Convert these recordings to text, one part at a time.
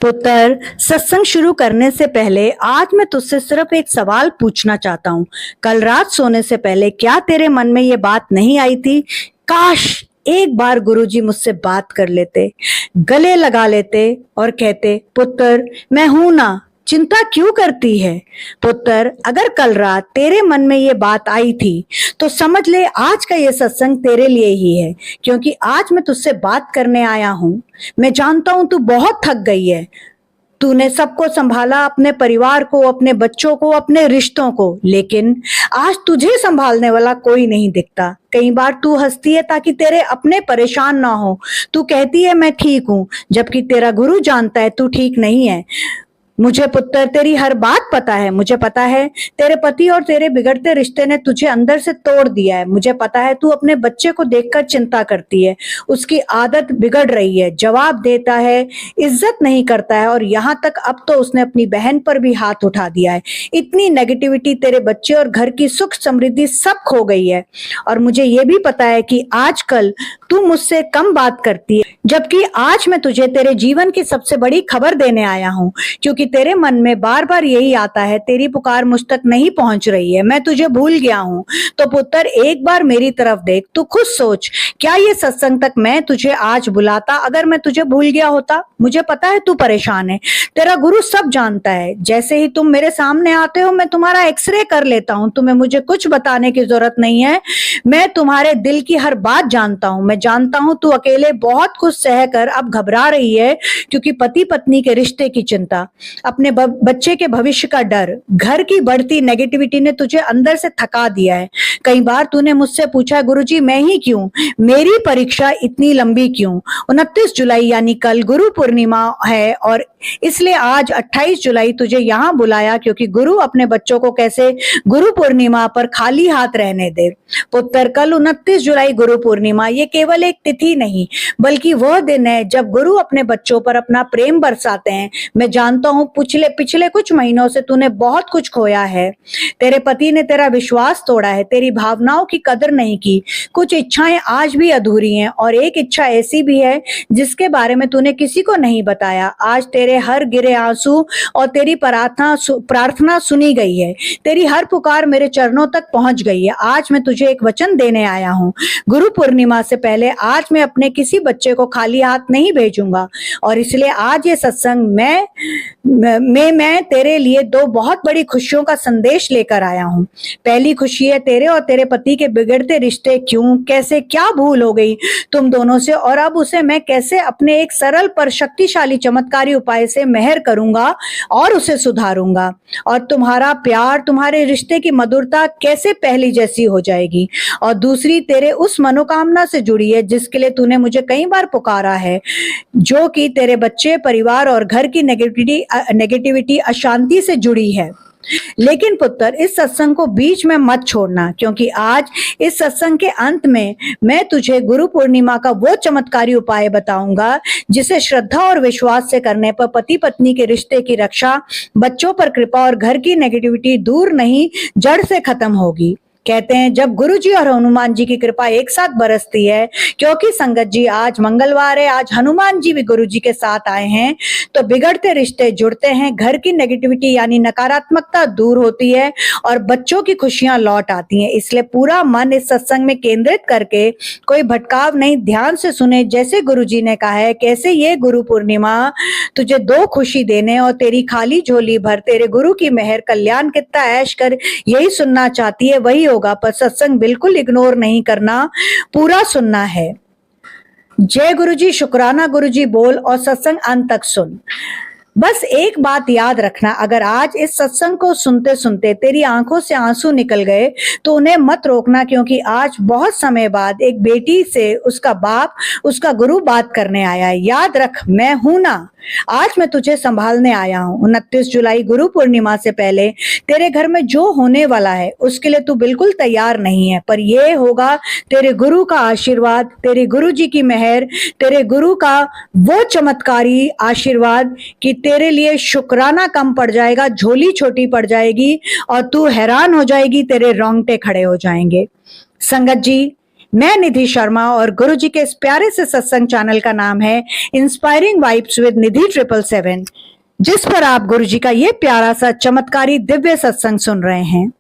पुत्र, सत्संग शुरू करने से पहले आज मैं तुझसे सिर्फ एक सवाल पूछना चाहता हूँ। कल रात सोने से पहले क्या तेरे मन में ये बात नहीं आई थी, काश एक बार गुरुजी मुझसे बात कर लेते, गले लगा लेते और कहते, पुत्र मैं हूं ना, चिंता क्यों करती है। पुत्र, अगर कल रात तेरे मन में ये बात आई थी तो समझ ले आज का ये सत्संग तेरे लिए ही है, क्योंकि आज मैं तुझसे बात करने आया हूं। मैं जानता हूं तू बहुत थक गई है। तूने सबको संभाला, अपने परिवार को, अपने बच्चों को, अपने रिश्तों को, लेकिन आज तुझे संभालने वाला कोई नहीं दिखता। कई बार तू हंसती है ताकि तेरे अपने परेशान ना हो। तू कहती है मैं ठीक हूं, जबकि तेरा गुरु जानता है तू ठीक नहीं है। मुझे पुत्र तेरी हर बात पता है। मुझे पता है तेरे पति और तेरे बिगड़ते रिश्ते ने तुझे अंदर से तोड़ दिया है। मुझे पता है तू अपने बच्चे को देखकर चिंता करती है। उसकी आदत बिगड़ रही है, जवाब देता है, इज्जत नहीं करता है, और यहाँ तक अब तो उसने अपनी बहन पर भी हाथ उठा दिया है। इतनी नेगेटिविटी तेरे बच्चे और घर की सुख समृद्धि सब खो गई है। और मुझे ये भी पता है कि आजकल तू मुझसे कम बात करती है, जबकि आज मैं तुझे तेरे जीवन की सबसे बड़ी खबर देने आया हूँ, क्योंकि तेरे मन में बार बार यही आता है, तेरी पुकार मुझ तक नहीं पहुंच रही है, मैं तुझे भूल गया हूँ। तो पुत्र एक बार मेरी तरफ देख, तू खुद सोच, क्या ये सत्संग तक मैं तुझे आज बुलाता अगर मैं तुझे भूल गया होता। मुझे पता है तू परेशान है, तेरा गुरु सब जानता है। जैसे ही तुम मेरे सामने आते हो मैं तुम्हारा एक्सरे कर लेता हूँ। तुम्हें मुझे कुछ बताने की जरूरत नहीं है, मैं तुम्हारे दिल की हर बात जानता हूँ। मैं जानता हूँ तू अकेले बहुत कुछ सहकर अब घबरा रही है, क्योंकि पति पत्नी के रिश्ते की चिंता, अपने बच्चे के भविष्य का डर, घर की बढ़ती नेगेटिविटी ने तुझे अंदर से थका दिया है। कई बार तूने मुझसे पूछा, गुरुजी मैं ही क्यों, मेरी परीक्षा इतनी लंबी क्यों। 29 जुलाई यानी कल गुरु पूर्णिमा है, और इसलिए आज 28 जुलाई तुझे यहाँ बुलाया, क्योंकि गुरु अपने बच्चों को कैसे गुरु पूर्णिमा पर खाली हाथ रहने दे। पुत्र, कल 29 जुलाई गुरु पूर्णिमा ये केवल एक तिथि नहीं, बल्कि वह दिन है जब गुरु अपने बच्चों पर अपना प्रेम बरसाते हैं। मैं जानता हूँ पिछले कुछ महीनों से तूने बहुत कुछ खोया है। तेरे पति ने तेरा विश्वास तोड़ा है, तेरी भावनाओं की कदर नहीं की। कुछ इच्छाएं आज भी अधूरी हैं, और एक इच्छा ऐसी भी है जिसके बारे में तूने किसी को नहीं बताया। आज तेरे हर गिरे आंसू और तेरी प्रार्थना सुनी गई है, तेरी हर पुकार मेरे चरणों तक पहुंच गई है। आज मैं तुझे एक वचन देने आया हूँ। गुरु पूर्णिमा से पहले आज मैं अपने किसी बच्चे को खाली हाथ नहीं भेजूंगा, और इसलिए आज ये सत्संग मैं तेरे लिए दो बहुत बड़ी खुशियों का संदेश लेकर आया हूँ। पहली खुशी है तेरे और तेरे पति के बिगड़ते रिश्ते क्यों, कैसे, क्या भूल हो गई तुम दोनों से, और अब उसे मैं कैसे अपने एक सरल पर शक्तिशाली चमत्कारी उपाय से मेहर करूंगा और उसे सुधारूंगा, और तुम्हारा प्यार, तुम्हारे रिश्ते की मधुरता कैसे पहली जैसी हो जाएगी। और दूसरी तेरे उस मनोकामना से जुड़ी है जिसके लिए तूने मुझे कई बार पुकारा है, जो कि तेरे बच्चे, परिवार और घर की नेगेटिविटी अशांति से जुड़ी है। लेकिन पुत्र, इस सत्संग को बीच में मत छोड़ना, क्योंकि आज इस सत्संग के अंत में मैं तुझे गुरु पूर्णिमा का वो चमत्कारी उपाय बताऊंगा जिसे श्रद्धा और विश्वास से करने पर पति पत्नी के रिश्ते की रक्षा, बच्चों पर कृपा और घर की नेगेटिविटी दूर नहीं जड़ से खत्म होगी। कहते हैं जब गुरुजी और हनुमान जी की कृपा एक साथ बरसती है, क्योंकि संगत जी आज मंगलवार है, आज हनुमान जी भी गुरुजी के साथ आए हैं, तो बिगड़ते रिश्ते जुड़ते हैं, घर की नेगेटिविटी यानी नकारात्मकता दूर होती है और बच्चों की खुशियां लौट आती हैं। इसलिए पूरा मन इस सत्संग में केंद्रित करके कोई भटकाव नहीं, ध्यान से सुने जैसे गुरुजी ने कहा है। कैसे ये गुरु पूर्णिमा तुझे दो खुशी देने और तेरी खाली झोली भर तेरे गुरु की मेहर, कल्याण, कितना ऐश कर, यही सुनना चाहती है वही होगा, पर सत्संग बिल्कुल इग्नोर नहीं करना, पूरा सुनना है। जय गुरुजी, शुक्राना गुरुजी बोल और सत्संग अंत तक सुन। बस एक बात याद रखना, अगर आज इस सत्संग को सुनते सुनते तेरी आंखों से आंसू निकल गए तो उन्हें मत रोकना, क्योंकि आज बहुत समय बाद एक बेटी से उसका बाप, उसका गुरु बात करने आया है। याद रख, मैं हूं ना, आज मैं तुझे संभालने आया हूँ। 29 जुलाई गुरु पूर्णिमा से पहले तेरे घर में जो होने वाला है उसके लिए तू बिल्कुल तैयार नहीं है, पर यह होगा तेरे गुरु का आशीर्वाद, तेरे गुरु जी की मेहर, तेरे गुरु का वो चमत्कारी आशीर्वाद कि तेरे लिए शुक्राना कम पड़ जाएगा, झोली छोटी पड़ जाएगी और तू हैरान हो जाएगी, तेरे रोंगटे खड़े हो जाएंगे। संगत जी, मैं निधि शर्मा और गुरुजी के इस प्यारे से सत्संग चैनल का नाम है इंस्पायरिंग वाइब्स विद निधि 777, जिस पर आप गुरुजी का ये प्यारा सा चमत्कारी दिव्य सत्संग सुन रहे हैं।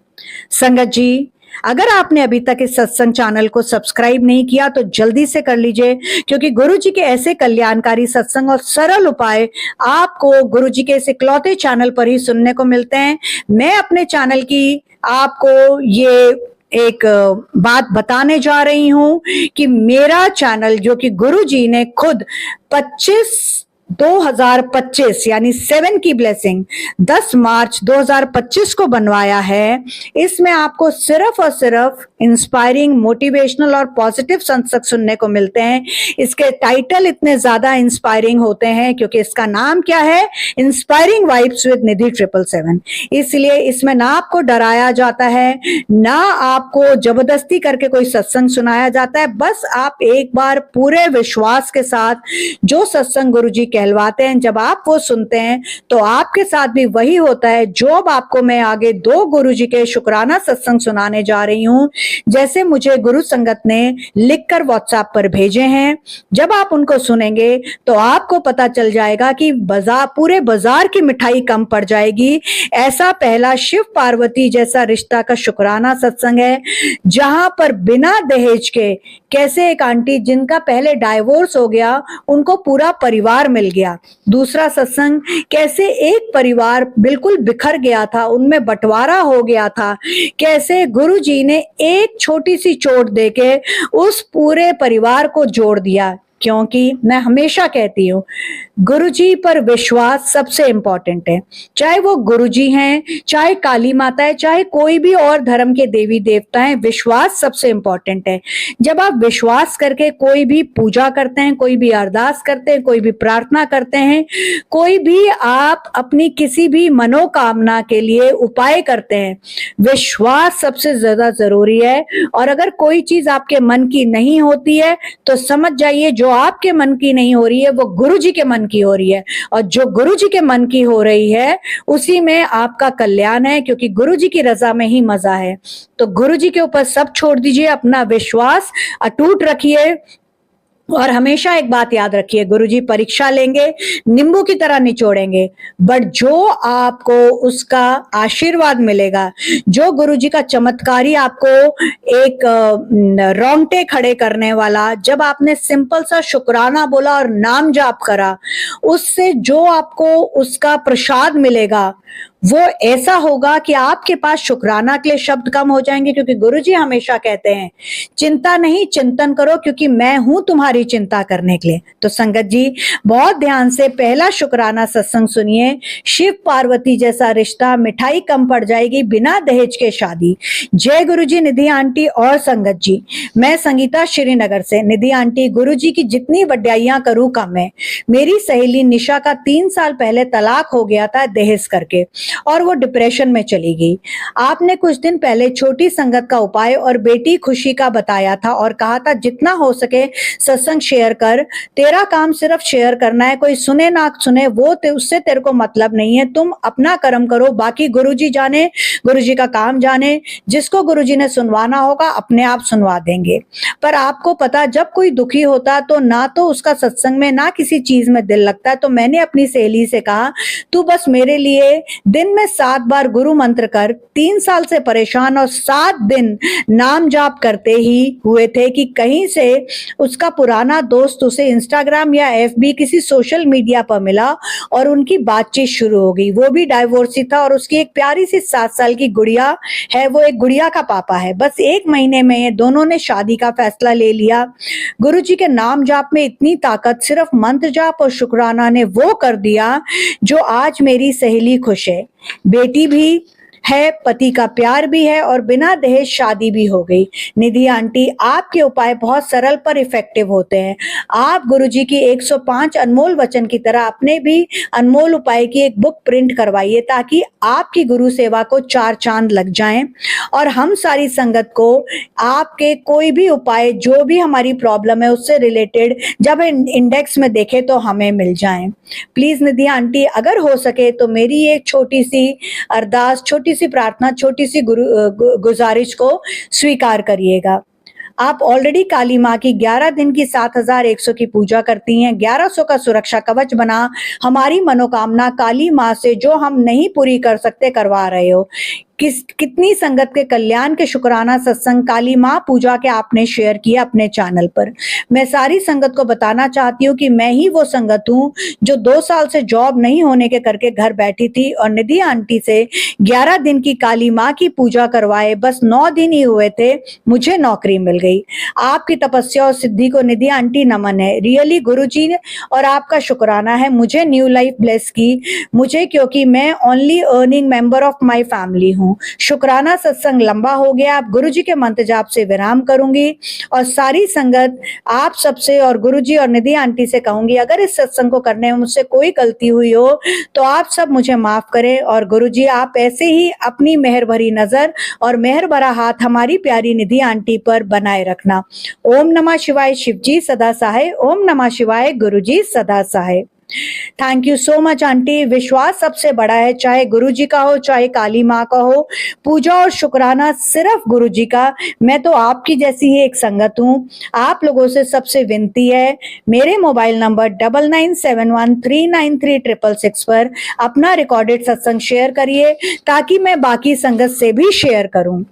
संगत जी, अगर आपने अभी तक इस सत्संग चैनल को सब्सक्राइब नहीं किया तो जल्दी से कर लीजिए, क्योंकि गुरुजी के ऐसे कल्याणकारी सत्संग और सरल उपाय आपको गुरुजी के इस इकलौते चैनल पर ही सुनने को मिलते हैं। मैं अपने चैनल की आपको ये एक बात बताने जा रही हूं कि मेरा चैनल, जो कि गुरुजी ने खुद 2025 यानी 7 की ब्लेसिंग 10 मार्च 2025 को बनवाया है, इसमें आपको सिर्फ और सिर्फ इंस्पायरिंग, मोटिवेशनल और पॉजिटिव सत्संग सुनने को मिलते हैं। इसके टाइटल इतने ज्यादा इंस्पायरिंग होते हैं क्योंकि इसका नाम क्या है, इंस्पायरिंग वाइब्स विद निधि 777। इसलिए इसमें ना आपको डराया जाता है, ना आपको जबरदस्ती करके कोई सत्संग सुनाया जाता है। बस आप एक बार पूरे विश्वास के साथ जो सत्संग गुरुजी कहलवाते हैं, जब आप वो सुनते हैं तो आपके साथ भी वही होता है जो अब आपको मैं आगे 2 गुरुजी के शुक्राना सत्संग सुनाने जा रही हूं, जैसे मुझे गुरु संगत ने लिखकर व्हाट्सएप पर भेजे हैं। जब आप उनको सुनेंगे तो आपको पता चल जाएगा कि पूरे बाजार की मिठाई कम पड़ जाएगी। ऐसा पहला शिव पार्वती जैसा रिश्ता का शुक्राना सत्संग है, जहां पर बिना दहेज के कैसे एक आंटी जिनका पहले डाइवोर्स हो गया, उनको पूरा परिवार मिल गया। दूसरा सत्संग, कैसे एक परिवार बिल्कुल बिखर गया था, उनमें बंटवारा हो गया था, कैसे गुरुजी ने एक छोटी सी चोट देके उस पूरे परिवार को जोड़ दिया। क्योंकि मैं हमेशा कहती हूँ, गुरुजी पर विश्वास सबसे इंपॉर्टेंट है। चाहे वो गुरुजी हैं, चाहे काली माता है, चाहे कोई भी और धर्म के देवी देवता हैं, विश्वास सबसे इंपॉर्टेंट है। जब आप विश्वास करके कोई भी पूजा करते हैं, कोई भी अरदास करते हैं, कोई भी प्रार्थना करते हैं, कोई भी आप अपनी किसी भी मनोकामना के लिए उपाय करते हैं, विश्वास सबसे ज्यादा जरूरी है। और अगर कोई चीज आपके मन की नहीं होती है तो समझ जाइए जो आपके मन की नहीं हो रही है वो गुरुजी के मन की हो रही है, और जो गुरुजी के मन की हो रही है उसी में आपका कल्याण है, क्योंकि गुरुजी की रजा में ही मजा है। तो गुरुजी के ऊपर सब छोड़ दीजिए, अपना विश्वास अटूट रखिए और हमेशा एक बात याद रखिए, गुरुजी परीक्षा लेंगे, नींबू की तरह निचोड़ेंगे, बट जो आपको उसका आशीर्वाद मिलेगा, जो गुरुजी का चमत्कारी आपको एक रोंगटे खड़े करने वाला, जब आपने सिंपल सा शुक्राना बोला और नाम जाप करा, उससे जो आपको उसका प्रसाद मिलेगा वो ऐसा होगा कि आपके पास शुक्राना के लिए शब्द कम हो जाएंगे। क्योंकि गुरुजी हमेशा कहते हैं, चिंता नहीं चिंतन करो, क्योंकि मैं हूं तुम्हारी चिंता करने के लिए। तो संगत जी, बहुत ध्यान से पहला शुक्राना सत्संग सुनिए। शिव पार्वती जैसा रिश्ता, मिठाई कम पड़ जाएगी, बिना दहेज के शादी। जय गुरुजी, निधि आंटी और संगत जी। मैं संगीता श्रीनगर से। निधि आंटी, गुरुजी की जितनी वड्याइयां करूं कम है। मेरी सहेली निशा का 3 साल पहले तलाक हो गया था दहेज करके, और वो डिप्रेशन में चली गई। आपने कुछ दिन पहले छोटी संगत का उपाय और बेटी खुशी का बताया था और कहा था जितना हो सके सत्संग शेयर कर, तेरा काम सिर्फ शेयर करना है, कोई सुने ना सुने वो उससे तेरे को मतलब नहीं है, तुम अपना कर्म करो, बाकी गुरुजी जाने, गुरुजी का काम जाने, जिसको गुरुजी ने सुनवाना होगा अपने आप सुनवा देंगे। पर आपको पता, जब कोई दुखी होता तो ना तो उसका सत्संग में ना किसी चीज में दिल लगता है। तो मैंने अपनी सहेली से कहा, तू बस मेरे लिए दिन में 7 बार गुरु मंत्र कर। 3 साल से परेशान और 7 दिन नाम जाप करते ही हुए थे कि कहीं से उसका पुराना दोस्त उसे इंस्टाग्राम या FB किसी सोशल मीडिया पर मिला और उनकी बातचीत शुरू हो गई। वो भी डाइवोर्सी था और उसकी एक प्यारी सी 7 साल की गुड़िया है, वो एक गुड़िया का पापा है। बस 1 महीने में ये दोनों ने शादी का फैसला ले लिया। गुरुजी के नाम जाप में इतनी ताकत सिर्फ मंत्र जाप और शुक्राना ने वो कर दिया जो आज मेरी सहेली खुश है। बेटी भी है, पति का प्यार भी है और बिना दहेज शादी भी हो गई। निधि आंटी, आपके उपाय बहुत सरल पर इफेक्टिव होते हैं। आप गुरुजी की 105 अनमोल वचन की तरह अपने भी अनमोल उपाय की एक बुक प्रिंट करवाइए, ताकि आपकी गुरु सेवा को 4 चांद लग जाएं और हम सारी संगत को आपके कोई भी उपाय, जो भी हमारी प्रॉब्लम है उससे रिलेटेड, जब इंडेक्स में देखें तो हमें मिल जाएं। प्लीज निधि आंटी, अगर हो सके तो मेरी एक छोटी सी अरदास, छोटी सी प्रार्थना, छोटी सी गुजारिश को स्वीकार करिएगा। आप ऑलरेडी काली माँ की 11 दिन की 7100 की पूजा करती हैं। 1100 का सुरक्षा कवच बना हमारी मनोकामना काली माँ से जो हम नहीं पूरी कर सकते करवा रहे हो। कितनी संगत के कल्याण के शुक्राना सत्संग काली माँ पूजा के आपने शेयर किया अपने चैनल पर। मैं सारी संगत को बताना चाहती हूँ कि मैं ही वो संगत हूँ जो 2 साल से जॉब नहीं होने के करके घर बैठी थी और निधि आंटी से 11 दिन की काली माँ की पूजा करवाए, बस 9 दिन ही हुए थे, मुझे नौकरी मिल गई। आपकी तपस्या और सिद्धि को निधि आंटी नमन है। रियली गुरुजी और आपका शुक्राना है मुझे न्यू लाइफ ब्लेस की मुझे, क्योंकि मैं only earning member of my family हूँ। शुक्राना सत्संग लंबा हो गया, आप गुरुजी के मंत्र जाप से विराम करूंगी और सारी संगत आप सबसे और गुरुजी और निधि आंटी से कहूंगी अगर इस सत्संग को करने में मुझसे कोई गलती हुई हो तो आप सब मुझे माफ करें और गुरुजी आप ऐसे ही अपनी मेहर भरी नजर और मेहर भरा हाथ हमारी प्यारी निधि आंटी पर बनाए रखना। ओम नमः शिवाय। शिवजी सदा सहाय। ओम नमः शिवाय। गुरुजी सदा सहाय। Thank you so much aunty. विश्वास सबसे बड़ा है, चाहे गुरुजी का हो चाहे काली माँ का हो। पूजा और शुक्राना सिर्फ गुरुजी का। मैं तो आपकी जैसी ही एक संगत हूँ। आप लोगों से सबसे विनती है, मेरे मोबाइल नंबर 9971393666 पर अपना रिकॉर्डेड सत्संग शेयर करिए ताकि मैं बाकी संगत से भी शेयर करूं।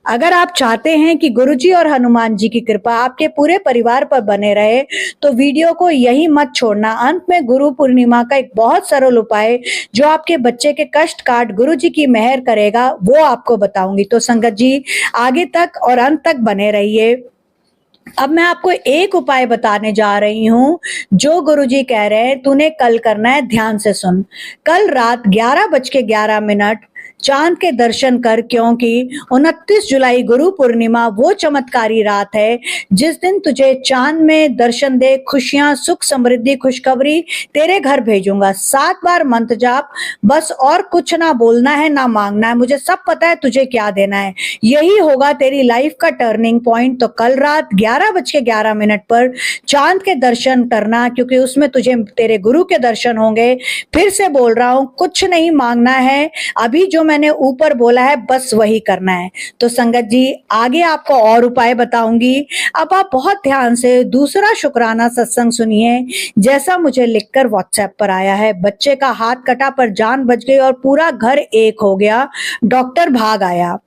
अगर आप चाहते हैं कि गुरुजी और हनुमान जी की कृपा आपके पूरे परिवार पर बने रहे तो वीडियो को यही मत छोड़ना। अंत में गुरु पूर्णिमा का एक बहुत सरल उपाय जो आपके बच्चे के कष्ट काट गुरुजी की मेहर करेगा वो आपको बताऊंगी। तो संगत जी आगे तक और अंत तक बने रहिए। अब मैं आपको एक उपाय बताने जा रही हूँ जो गुरुजी कह रहे हैं तूने कल करना है, ध्यान से सुन। कल रात 11:11 चांद के दर्शन कर, क्योंकि 29 जुलाई गुरु पूर्णिमा वो चमत्कारी रात है जिस दिन तुझे चांद में दर्शन दे खुशियां सुख समृद्धि खुशखबरी तेरे घर भेजूंगा। 7 बार मंत्र जाप, बस और कुछ ना बोलना है ना मांगना है, मुझे सब पता है तुझे क्या देना है, यही होगा तेरी लाइफ का टर्निंग पॉइंट। तो कल रात 11:11 पर चांद के दर्शन करना, क्योंकि उसमें तुझे तेरे गुरु के दर्शन होंगे। फिर से बोल रहा हूं, कुछ नहीं मांगना है, अभी जो मैंने ऊपर बोला है बस वही करना है। तो संगत जी आगे आपको और उपाय बताऊंगी। अब आप बहुत ध्यान से दूसरा शुक्राना सत्संग सुनिए जैसा मुझे लिखकर व्हाट्सएप पर आया है। बच्चे का हाथ कटा पर जान बच गई और पूरा घर एक हो गया, डॉक्टर भाग आया।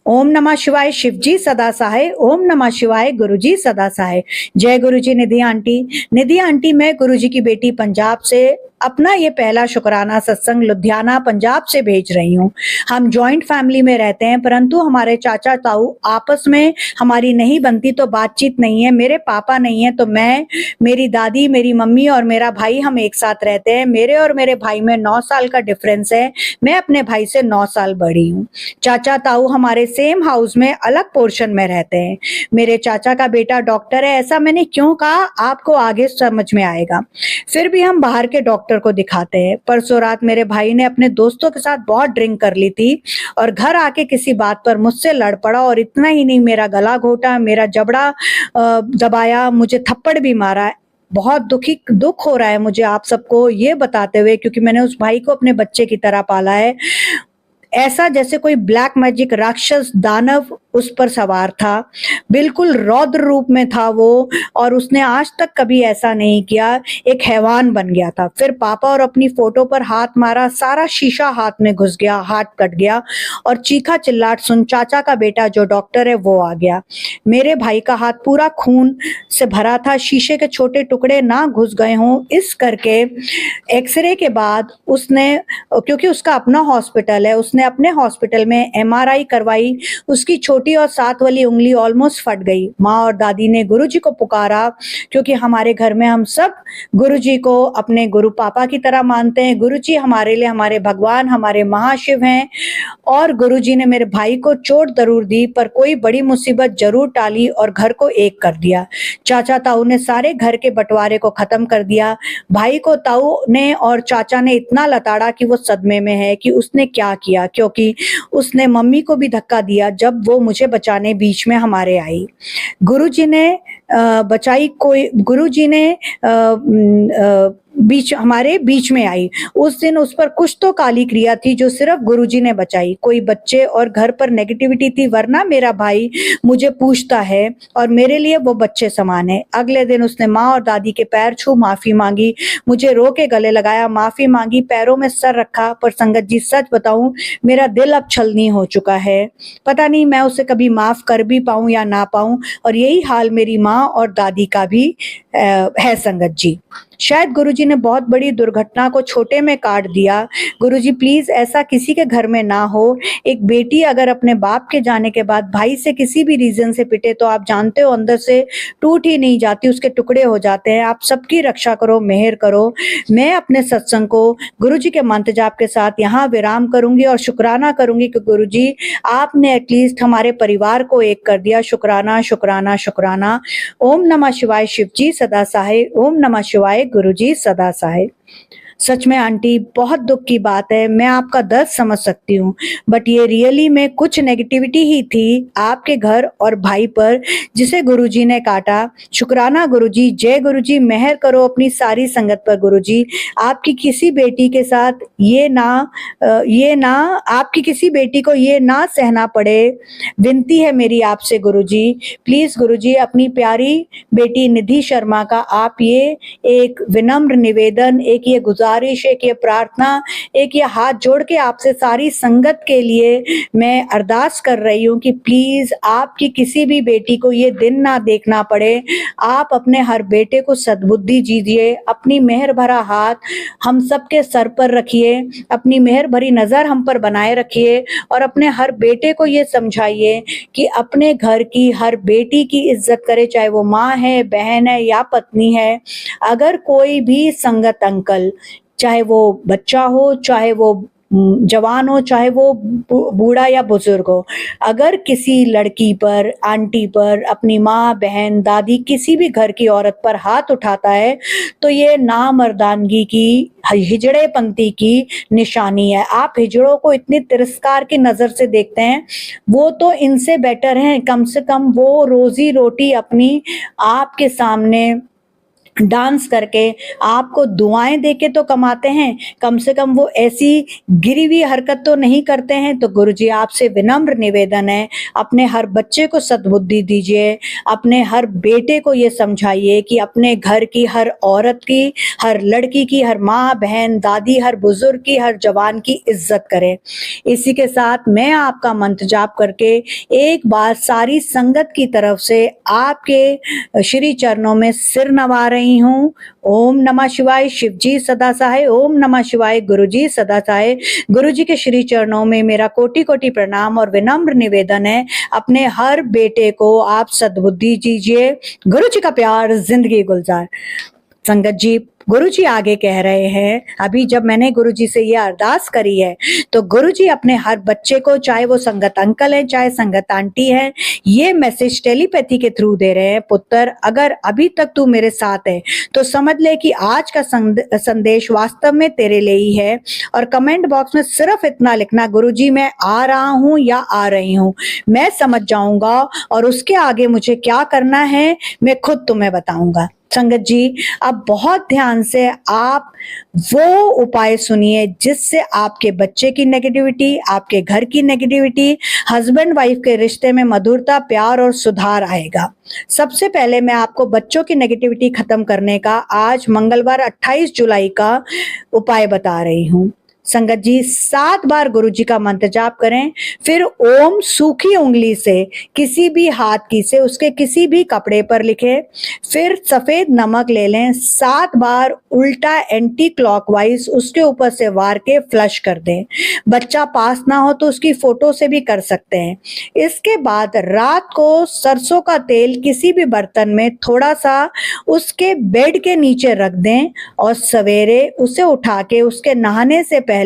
ओम नमः शिवाय। शिवजी सदा सहाय। ओम नमः शिवाय। गुरुजी सदा सहाय। जय गुरुजी। निधि आंटी। निधि आंटी मैं गुरुजी की बेटी पंजाब से अपना ये पहला शुक्राना सत्संग लुधियाना पंजाब से भेज रही हूँ। हम जॉइंट फैमिली में रहते हैं परंतु हमारे चाचा ताऊ आपस में हमारी नहीं बनती तो बातचीत नहीं है। मेरे पापा नहीं है तो मैं, मेरी दादी, मेरी मम्मी और मेरा भाई हम एक साथ रहते हैं। मेरे और मेरे भाई में 9 साल का डिफरेंस है। मैं अपने भाई से 9 साल बड़ी हूँ। चाचा ताऊ हमारे सेम हाउस में अलग पोर्शन में रहते हैं। मेरे चाचा का बेटा डॉक्टर है। ऐसा मैंने क्यों कहा आपको आगे समझ में आएगा। फिर भी हम बाहर के डॉक्टर को दिखाते हैं। परसों रात मेरे भाई ने अपने दोस्तों के साथ बहुत ड्रिंक कर ली थी और घर आके किसी बात पर मुझसे लड़ पड़ा और इतना ही नहीं मेरा गला घोटा, मेरा जबड़ा दबाया, मुझे थप्पड़ भी मारा। बहुत दुख हो रहा है मुझे आप सबको ये बताते हुए, क्योंकि मैंने उस भाई को अपने बच्चे की तरह पाला है। ऐसा जैसे कोई ब्लैक मैजिक राक्षस दानव उस पर सवार था, बिल्कुल रौद्र रूप में था वो, और उसने आज तक कभी ऐसा नहीं किया, एक हैवान बन गया था। फिर पापा और अपनी फोटो पर हाथ मारा, सारा शीशा हाथ में घुस गया, हाथ कट गया और चीखा चिल्लाट सुन चाचा का बेटा जो डॉक्टर है वो आ गया। मेरे भाई का हाथ पूरा खून से भरा था, शीशे के छोटे टुकड़े ना घुस गए हों इस करके एक्सरे के बाद उसने, क्योंकि उसका अपना हॉस्पिटल है, उसने अपने हॉस्पिटल में MRI करवाई। उसकी छोटी और 7 वाली उंगली ऑलमोस्ट फट गई। माँ और दादी ने गुरुजी को पुकारा, क्योंकि हमारे घर में हम सब गुरुजी को अपने गुरु पापा की तरह मानते हैं। गुरुजी हमारे लिए हमारे भगवान, हमारे महाशिव हैं। और गुरुजी ने मेरे भाई को चोट जरूर दी पर कोई बड़ी मुसीबत जरूर टाली और घर को एक कर दिया। चाचा ताऊ ने सारे घर के बंटवारे को खत्म कर दिया। भाई को ताऊ ने और चाचा ने इतना लताड़ा कि वो सदमे में है कि उसने क्या किया, क्योंकि उसने मम्मी को भी धक्का दिया जब वो मुझे बचाने बीच में हमारे आई। गुरुजी ने बचाई, कोई गुरुजी ने हमारे बीच में आई। उस दिन उस पर कुछ तो काली क्रिया थी जो सिर्फ गुरुजी ने बचाई। कोई बच्चे और घर पर नेगेटिविटी थी, वरना मेरा भाई मुझे पूछता है और मेरे लिए वो बच्चे समान है। अगले दिन उसने माँ और दादी के पैर छू माफी मांगी, मुझे रो के गले लगाया, माफी मांगी, पैरों में सर रखा। पर संगत जी सच बताऊं, मेरा दिल अब छलनी हो चुका है। पता नहीं मैं उसे कभी माफ कर भी पाऊं या ना पाऊं। और यही हाल मेरी माँ और दादी का भी है संगत जी। शायद गुरुजी ने बहुत बड़ी दुर्घटना को छोटे में काट दिया। गुरुजी प्लीज ऐसा किसी के घर में ना हो। एक बेटी अगर अपने बाप के जाने के बाद भाई से किसी भी रीजन से पिटे तो आप जानते हो अंदर से टूट ही नहीं जाती, उसके टुकड़े हो जाते हैं। आप सबकी रक्षा करो, मेहर करो। मैं अपने सत्संग को गुरुजी के मंत्र जाप के साथ यहाँ विराम करूंगी और शुक्राना करूंगी कि गुरुजी आपने एटलीस्ट हमारे परिवार को एक कर दिया। शुक्राना शुक्राना शुक्राना। ओम नमः शिवाय शिव जी सदा सहाय। ओम नमः शिवाय गुरुजी सदा सहाय। सच में आंटी बहुत दुख की बात है, मैं आपका दर्द समझ सकती हूँ, बट ये रियली में कुछ नेगेटिविटी ही थी आपके घर और भाई पर जिसे गुरुजी ने काटा। शुक्राना गुरुजी, जय गुरुजी, मेहर करो अपनी सारी संगत पर गुरुजी। आपकी किसी बेटी के साथ आपकी किसी बेटी को ये ना सहना पड़े, विनती है मेरी आपसे गुरुजी। प्लीज गुरुजी अपनी प्यारी बेटी निधि शर्मा का आप ये एक विनम्र निवेदन, एक ये गुजारिश, एक ये प्रार्थना, एक ये हाथ जोड़ के आपसे सारी संगत के लिए मैं अरदास कर रही हूँ कि प्लीज आपकी किसी भी बेटी को ये दिन ना देखना पड़े। आप अपने हर बेटे को सद्बुद्धि दीजिए, अपनी मेहर भरा हाथ हम सबके सर पर रखिए, अपनी मेहर भरी नजर हम पर बनाए रखिए और अपने हर बेटे को ये समझाइए कि अपने घर की हर बेटी की इज्जत करे, चाहे वो माँ है, बहन है या पत्नी है। अगर कोई भी संगत अंकल, चाहे वो बच्चा हो, चाहे वो जवान हो, चाहे वो बूढ़ा या बुजुर्ग हो, अगर किसी लड़की पर, आंटी पर, अपनी माँ, बहन, दादी, किसी भी घर की औरत पर हाथ उठाता है तो ये नामर्दानगी की, हिजड़े पंक्ति की निशानी है। आप हिजड़ों को इतनी तिरस्कार की नजर से देखते हैं, वो तो इनसे बेटर हैं। कम से कम वो रोजी रोटी अपनी आपके सामने डांस करके आपको दुआएं देके तो कमाते हैं, कम से कम वो ऐसी गिरी हुई हरकत तो नहीं करते हैं। तो गुरुजी आपसे विनम्र निवेदन है, अपने हर बच्चे को सद्बुद्धि दीजिए, अपने हर बेटे को ये समझाइए कि अपने घर की हर औरत की, हर लड़की की, हर माँ, बहन, दादी, हर बुजुर्ग की, हर जवान की इज्जत करें। इसी के साथ मैं आपका मंत्र जाप करके एक बार सारी संगत की तरफ से आपके श्री चरणों में सिर नवा रही हूँ। ओम नमः शिवाय शिव जी सदा सहाय। ओम नमः शिवाय गुरुजी सदा सहाय। गुरुजी के श्री चरणों में मेरा कोटि कोटि प्रणाम और विनम्र निवेदन है, अपने हर बेटे को आप सद्बुद्धि दीजिए। गुरुजी का प्यार जिंदगी गुलजार। संगत जी गुरुजी आगे कह रहे हैं, अभी जब मैंने गुरुजी से ये अरदास करी है तो गुरुजी अपने हर बच्चे को, चाहे वो संगत अंकल है, चाहे संगत आंटी है, ये मैसेज टेलीपैथी के थ्रू दे रहे हैं, पुत्र अगर अभी तक तू मेरे साथ है तो समझ ले कि आज का संदेश वास्तव में तेरे लिए ही है। और कमेंट बॉक्स में सिर्फ इतना लिखना, गुरुजी मैं आ रहा हूँ या आ रही हूँ, मैं समझ जाऊंगा और उसके आगे मुझे क्या करना है मैं खुद तुम्हें बताऊंगा। संगत जी अब बहुत ध्यान से आप वो उपाय सुनिए जिससे आपके बच्चे की नेगेटिविटी, आपके घर की नेगेटिविटी, हस्बैंड वाइफ के रिश्ते में मधुरता, प्यार और सुधार आएगा। सबसे पहले मैं आपको बच्चों की नेगेटिविटी खत्म करने का आज मंगलवार 28 जुलाई का उपाय बता रही हूँ। संगत जी 7 बार गुरुजी का मंत्र जाप करें, फिर ओम सूखी उंगली से किसी भी हाथ की से उसके किसी भी कपड़े पर लिखें, फिर सफेद नमक ले लें, 7 बार उल्टा एंटी क्लॉकवाइज उसके ऊपर से वार के फ्लश कर दें। बच्चा पास ना हो तो उसकी फोटो से भी कर सकते हैं। इसके बाद रात को सरसों का तेल किसी भी बर्तन में थोड़ा सा उसके बेड के नीचे रख दें और सवेरे उसे उठा के उसके नहाने से पहले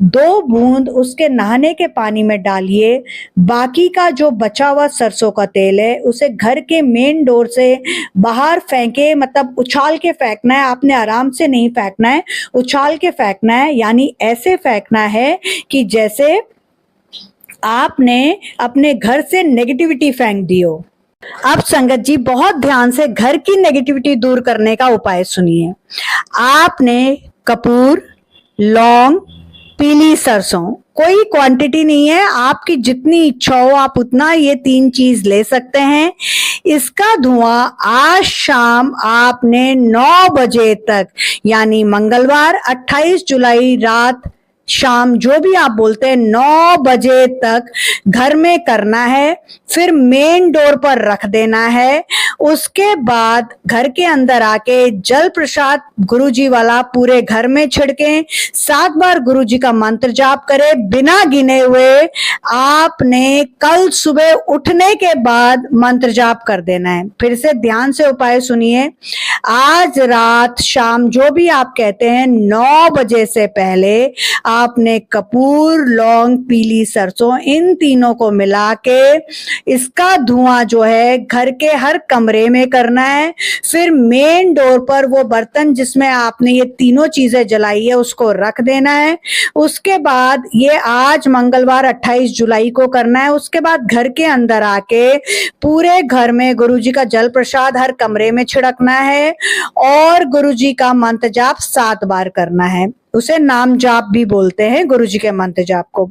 2 बूंद उसके नहाने के पानी में डालिए। बाकी का जो बचा हुआ सरसों का तेल है उसे घर के मेन डोर से बाहर फेंके, मतलब उछाल के फेंकना है, आपने आराम से नहीं फेंकना है, उछाल के फेंकना है, यानी ऐसे फेंकना है कि जैसे आपने अपने घर से नेगेटिविटी फेंक दी हो। अब संगत जी बहुत ध्यान से घर की नेगेटिविटी दूर करने का उपाय सुनिए। आपने कपूर, लौंग, पीली सरसों, कोई क्वांटिटी नहीं है, आपकी जितनी इच्छा हो आप उतना ये 3 चीज ले सकते हैं। इसका धुआं आज शाम आपने 9 बजे तक, यानी मंगलवार 28 जुलाई रात शाम, जो भी आप बोलते हैं, 9 बजे तक घर में करना है। फिर मेन डोर पर रख देना है। उसके बाद घर के अंदर आके जल प्रसाद गुरुजी वाला पूरे घर में छिड़कें। 7 बार गुरुजी का मंत्र जाप करें बिना गिने हुए। आपने कल सुबह उठने के बाद मंत्र जाप कर देना है। फिर से ध्यान से उपाय सुनिए। आज रात शाम जो भी आप कहते हैं 9 बजे से पहले आपने कपूर, लौंग, पीली सरसों, इन तीनों को मिला के इसका धुआं जो है घर के हर कमरे में करना है। फिर मेन डोर पर वो बर्तन जिसमें आपने ये तीनों चीजें जलाई है उसको रख देना है। उसके बाद ये आज मंगलवार 28 जुलाई को करना है। उसके बाद घर के अंदर आके पूरे घर में गुरुजी का जल प्रसाद हर कमरे में छिड़कना है और गुरुजी का मंत्र जाप 7 बार करना है। उसे नाम जाप भी बोलते हैं, गुरुजी के मंत्र जाप को।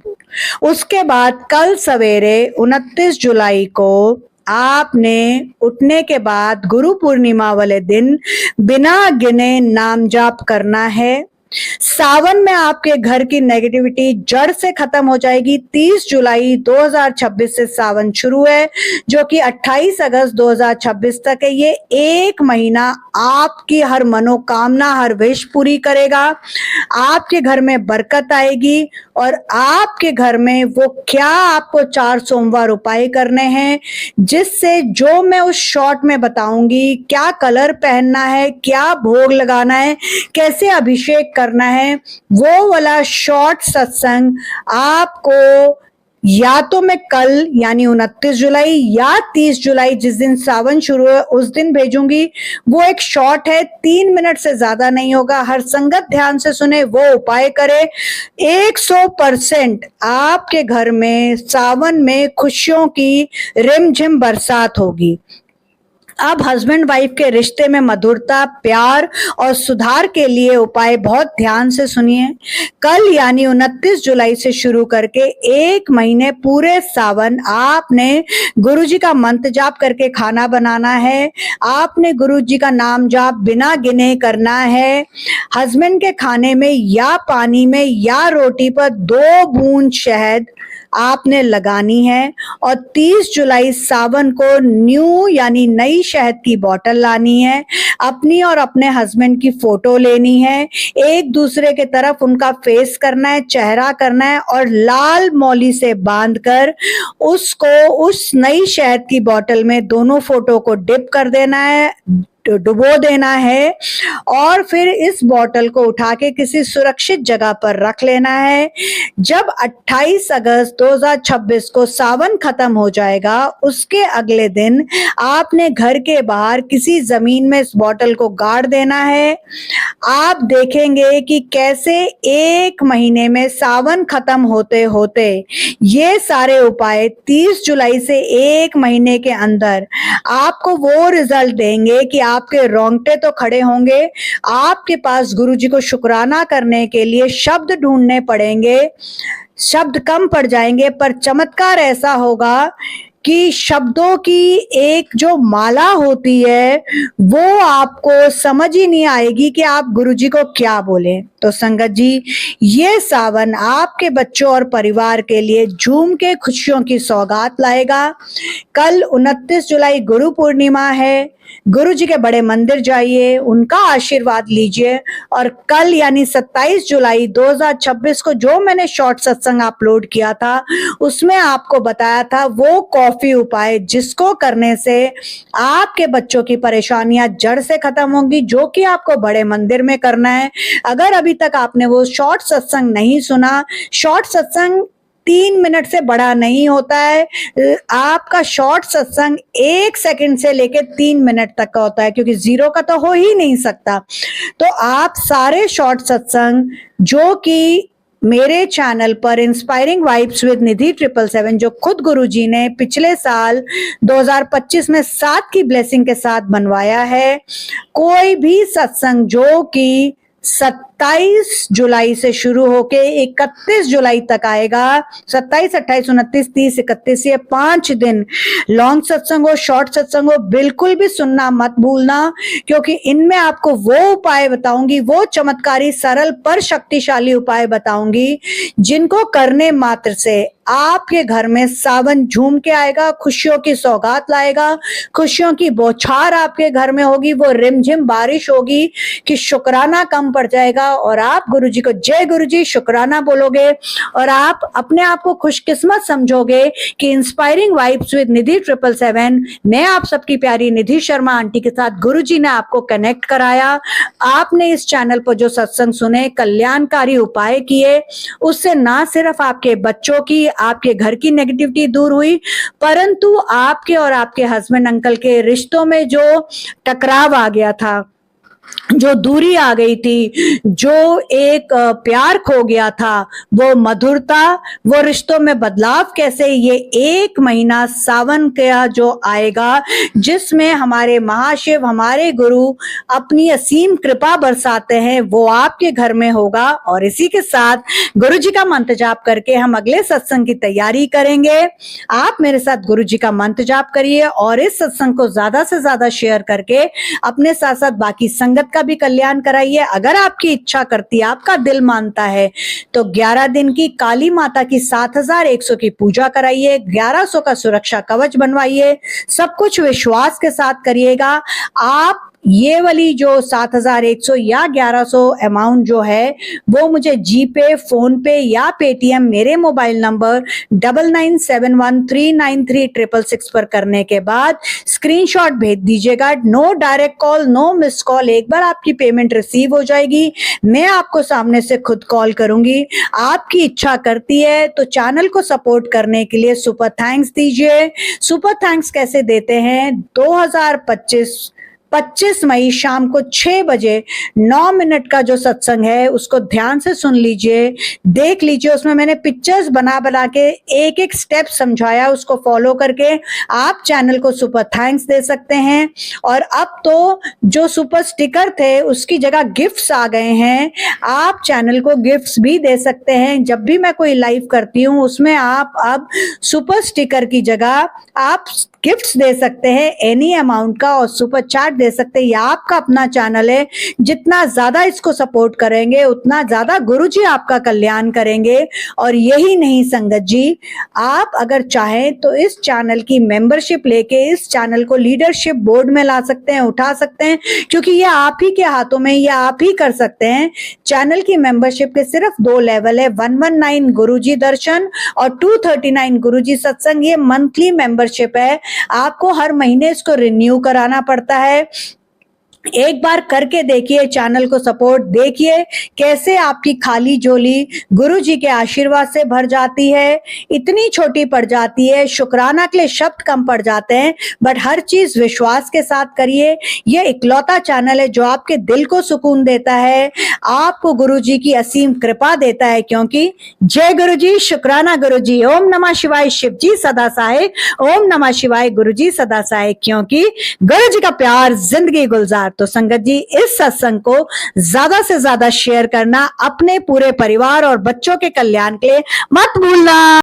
उसके बाद कल सवेरे 29 जुलाई को आपने उठने के बाद गुरु पूर्णिमा वाले दिन बिना गिने नाम जाप करना है। सावन में आपके घर की नेगेटिविटी जड़ से खत्म हो जाएगी। 30 जुलाई 2026 से सावन शुरू है, जो कि 28 अगस्त 2026 तक है। ये 1 महीना आपकी हर मनोकामना, हर विश पूरी करेगा। आपके घर में बरकत आएगी और आपके घर में वो क्या आपको 4 सोमवार उपाय करने हैं, जिससे जो मैं उस शॉर्ट में बताऊंगी, क्या कलर पहनना है, क्या भोग लगाना है, कैसे अभिषेक करना है, वो वाला शॉर्ट सत्संग आपको या तो मैं कल यानी 29 जुलाई या 30 जुलाई जिस दिन सावन शुरू है उस दिन भेजूंगी। वो एक शॉर्ट है, 3 मिनट से ज्यादा नहीं होगा। हर संगत ध्यान से सुने, वो उपाय करे। 100% आपके घर में सावन में खुशियों की रिमझिम बरसात होगी। अब हस्बैंड वाइफ के रिश्ते में मधुरता, प्यार और सुधार के लिए उपाय बहुत ध्यान से सुनिए। कल यानी 29 जुलाई से शुरू करके 1 महीने पूरे सावन आपने गुरुजी का मंत्र जाप करके खाना बनाना है। आपने गुरुजी का नाम जाप बिना गिने करना है। हस्बैंड के खाने में या पानी में या रोटी पर 2 बूंद शहद आपने लगानी है। और 30 जुलाई सावन को न्यू यानी नई शहद की बोतल लानी है। अपनी और अपने हस्बैंड की फोटो लेनी है। एक दूसरे के तरफ उनका फेस करना है, चेहरा करना है और लाल मौली से बांधकर उसको उस नई शहद की बोतल में दोनों फोटो को डिप कर देना है, डुबो देना है। और फिर इस बोतल को उठा के किसी सुरक्षित जगह पर रख लेना है। जब 28 अगस्त 2026 को सावन खत्म हो जाएगा, उसके अगले दिन आपने घर के बाहर किसी जमीन में इस बोतल को गाड़ देना है। आप देखेंगे कि कैसे 1 महीने में सावन खत्म होते होते ये सारे उपाय 30 जुलाई से 1 महीने के अंदर आपको वो रिजल्ट देंगे कि आपके रोंगटे तो खड़े होंगे। आपके पास गुरुजी को शुक्राना करने के लिए शब्द ढूंढने पड़ेंगे, शब्द कम पड़ जाएंगे, पर चमत्कार ऐसा होगा कि शब्दों की एक जो माला होती है वो आपको समझ ही नहीं आएगी कि आप गुरुजी को क्या बोले। तो संगत जी, ये सावन आपके बच्चों और परिवार के लिए झूम के खुशियों की सौगात लाएगा। कल 29 जुलाई गुरु पूर्णिमा है। गुरु जी के बड़े मंदिर जाइए, उनका आशीर्वाद लीजिए। और कल यानी 27 जुलाई 2026 को जो मैंने शॉर्ट सत्संग अपलोड किया था उसमें आपको बताया था वो कॉफी उपाय, जिसको करने से आपके बच्चों की परेशानियां जड़ से खत्म होंगी, जो कि आपको बड़े मंदिर में करना है। अगर अभी तक आपने वो शॉर्ट सत्संग नहीं सुना, शॉर्ट सत्संग 3 मिनट से बड़ा नहीं होता है। आपका शॉर्ट सत्संग 1 सेकंड से लेकर 3 मिनट तक का होता है, क्योंकि 0 का तो हो ही नहीं सकता। तो आप सारे शॉर्ट सत्संग जो कि मेरे चैनल पर इंस्पायरिंग वाइब्स विद निधि 777 जो खुद गुरुजी ने पिछले साल 2025 में 7 की ब्लेसिंग के साथ बनवाया है, कोई भी सत्संग जो कि 27 जुलाई से शुरू होके 31 जुलाई तक आएगा, 27, 28, 29, 30, 31, ये 5 दिन लॉन्ग सत्संग हो, शॉर्ट सत्संग हो, बिल्कुल भी सुनना मत भूलना, क्योंकि इनमें आपको वो उपाय बताऊंगी, वो चमत्कारी सरल पर शक्तिशाली उपाय बताऊंगी जिनको करने मात्र से आपके घर में सावन झूम के आएगा, खुशियों की सौगात लाएगा, खुशियों की बौछार आपके घर में होगी, वो रिमझिम बारिश होगी कि शुक्राना कम पड़ जाएगा और आप गुरुजी को जय गुरुजी शुक्राना बोलोगे और आप अपने आप को खुशकिस्मत समझोगे कि इंस्पायरिंग वाइब्स विद निधि 777 मैं आप सबकी प्यारी निधि शर्मा आंटी के साथ गुरुजी ने आपको कनेक्ट कराया। आपने इस चैनल पर जो सत्संग सुने, कल्याणकारी उपाय किए, उससे ना सिर्फ आपके बच्चों की, आपके घर की नेगेटिविटी दूर हुई, परंतु आपके और आपके हस्बैंड अंकल के रिश्तों में जो टकराव आ गया था, जो दूरी आ गई थी, जो एक प्यार खो गया था, वो मधुरता, वो रिश्तों में बदलाव कैसे, ये 1 महीना सावन का जो आएगा जिसमें हमारे महाशिव, हमारे गुरु अपनी असीम कृपा बरसाते हैं, वो आपके घर में होगा। और इसी के साथ गुरु जी का मंत्र जाप करके हम अगले सत्संग की तैयारी करेंगे। आप मेरे साथ गुरु जी का मंत्र जाप करिए और इस सत्संग को ज्यादा से ज्यादा शेयर करके अपने साथ साथ बाकी संगत का भी कल्याण कराइए। अगर आपकी इच्छा करती है, आपका दिल मानता है, तो 11 दिन की काली माता की 7100 की पूजा कराइए, 1100 का सुरक्षा कवच बनवाइए, सब कुछ विश्वास के साथ करिएगा। आप ये वाली जो 7100 या 1100 अमाउंट जो है वो मुझे जीपे, फोन पे या पेटीएम मेरे मोबाइल नंबर 9971393666 पर करने के बाद स्क्रीनशॉट भेज दीजिएगा। No direct call, no miss call. एक बार आपकी पेमेंट रिसीव हो जाएगी, मैं आपको सामने से खुद कॉल करूंगी। आपकी इच्छा करती है तो चैनल को सपोर्ट करने के लिए सुपर थैंक्स दीजिए। सुपर थैंक्स कैसे देते हैं? 25 मई शाम को 6 बजे 9 मिनट का जो सत्संग है उसको ध्यान से सुन लीजिए, देख लीजिए। उसमें मैंने पिक्चर्स बना बना के एक एक स्टेप समझाया, उसको फॉलो करके आप चैनल को सुपर थैंक्स दे सकते हैं। और अब तो जो सुपर स्टिकर थे उसकी जगह गिफ्ट्स आ गए हैं, आप चैनल को गिफ्ट्स भी दे सकते हैं। जब भी मैं कोई लाइव करती हूँ उसमें आप अब सुपर स्टिकर की जगह आप गिफ्ट्स दे सकते हैं एनी अमाउंट का, और सुपर चैट दे सकते हैं। ये आपका अपना चैनल है, जितना ज्यादा इसको सपोर्ट करेंगे उतना ज्यादा गुरुजी आपका कल्याण करेंगे। और यही नहीं संगत जी, आप अगर चाहें तो इस चैनल की मेंबरशिप लेके इस चैनल को लीडरशिप बोर्ड में ला सकते हैं, उठा सकते हैं, क्योंकि ये आप ही के हाथों में, ये आप ही कर सकते हैं। चैनल की मेंबरशिप के सिर्फ 2 लेवल है, 119 गुरुजी दर्शन और 239 गुरुजी सत्संग। ये मंथली मेंबरशिप है, आपको हर महीने इसको रिन्यू कराना पड़ता है। एक बार करके देखिए, चैनल को सपोर्ट देखिए कैसे आपकी खाली झोली गुरुजी के आशीर्वाद से भर जाती है। इतनी छोटी पड़ जाती है, शुक्राना के लिए शब्द कम पड़ जाते हैं, बट हर चीज विश्वास के साथ करिए। यह इकलौता चैनल है जो आपके दिल को सुकून देता है, आपको गुरुजी की असीम कृपा देता है। क्योंकि जय गुरुजी, शुक्राना गुरुजी, ओम नमः शिवाय, शिव जी सदा सहाय, ओम नमः शिवाय, गुरुजी सदा सहाय, क्योंकि गुरुजी का प्यार जिंदगी गुलजार। तो संगत जी, इस सत्संग को ज्यादा से ज्यादा शेयर करना, अपने पूरे परिवार और बच्चों के कल्याण के लिए मत भूलना।